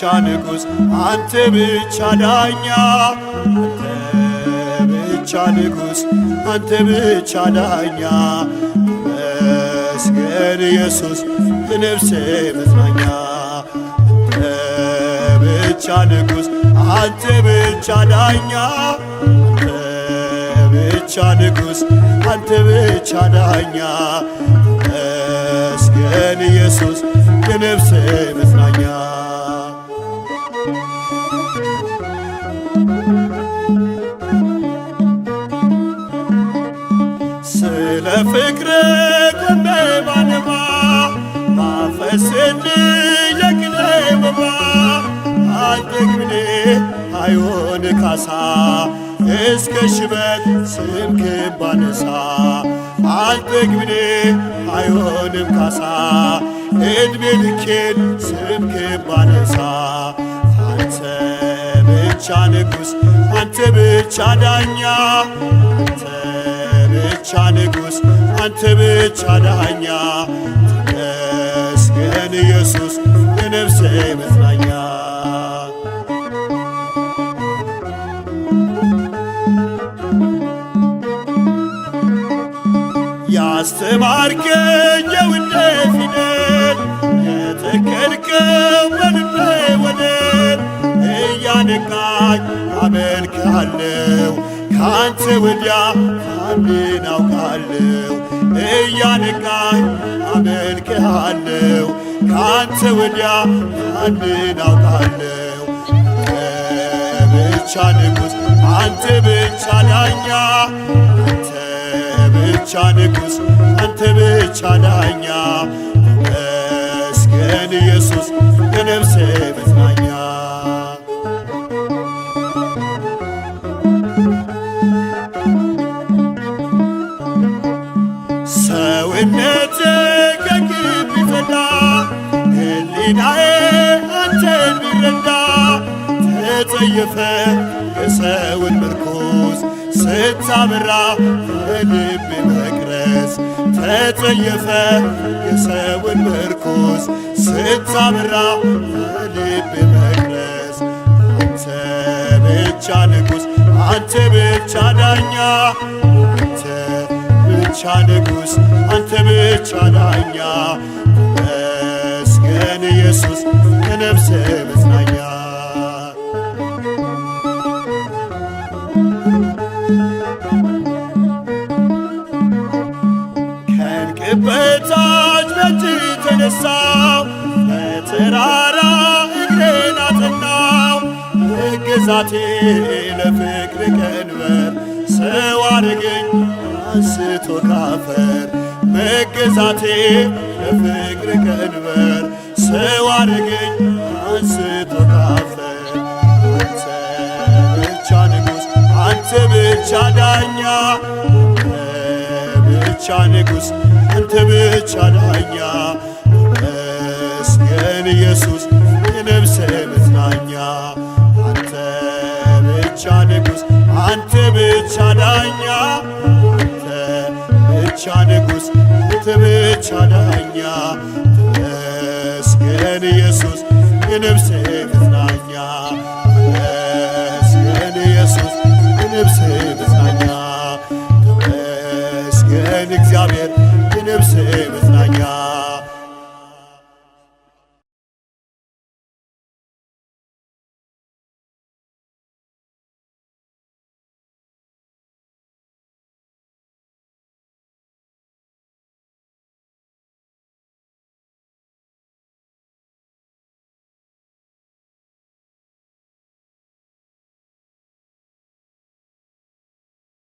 ብቻ ንጉሥ አንተ ብቻ ዳኛ አንተ ብቻ ንጉሥ አንተ ብቻ ዳኛ መስገን ኢየሱስ የነፍሴ መጽናኛ አንተ ብቻ ንጉሥ አንተ ብቻ ዳኛ አንተ ብቻ ንጉሥ አንተ ብቻ ዳኛ መስገን ኢየሱስ የነፍሴ መጽናኛ ስለ ፍቅር ቆሜ ባነባ ባፈስልኝ የቅኔ መባ አልጠግብኔ አይሆን ካሳ እስከ ሽበት ስምህን ባነሳ አልጠግብኔ አይሆንም ካሳ ዕድሜ ልኬን ስምህን ባነሳ አንተ ብቻ ንጉሥ አንተ ብቻ ዳኛ አንተ ብቻ ንጉሥ አንተ ብቻ ዳኛ ተመስገን ኢየሱስ የነፍሴ መጽናኛ ያስተማርከኝ የውዴ ፊደል የተከልከው በልቤ ወደል እያነቃኝ አመልክሃለሁ ካንተ ወዲያ ማንን አውቃለሁ እያነቃኝ አመልክሃለሁ ካንተ ወዲያ ማንን አውቃለሁ አንተ ብቻ ንጉሥ አንተ ብቻ ዳኛ አንተ ብቻ ንጉሥ አንተ ብቻ ዳኛ ተመስገን ኢየሱስ የነፍሴ መጽናኛ ሰውነቴ ከግፍ ቢጸዳ ሕሊናዬ አንተን ቢረዳ ተጸየፈ የሰውን ምርኩዝ ስታበራ በልቤ መቅረዝ ተጸየፈ የሰውን ምርኩዝ ስታበራ በልቤ መቅረዝ አንተ ብቻ ንጉሥ አንተ ብቻ ዳኛ አንተ ብቻ ንጉሥ አንተ ብቻ ዳኛ ተመስገን ኢየሱስ የነፍሴ መጽናኛ በታች በእጅ ተነሳው በተራራ እግሬን አጸናው መገዛቴ ለፍቅር ቀንበር ሰው አረገኝ አንስቶ ካፈር መገዛቴ ለፍቅር ቀንበር ሰው አረገኝ አንስቶ ካፈር አንተ ብቻ ንጉሥ አንተ ብቻ ዳኛ ብቻ ንጉሥ አንተ ብቻ ዳኛ ተመስገን ኢየሱስ የነፍሴ መጽናኛ አንተ ብቻ ንጉሥ አንተ ብቻ ዳኛ አንተ ብቻ ንጉሥ አንተ ብቻ ዳኛ ተመስገን ኢየሱስ የነፍሴ መጽናኛ ተመስገን ኢየሱስ የነፍሴ መጽናኛ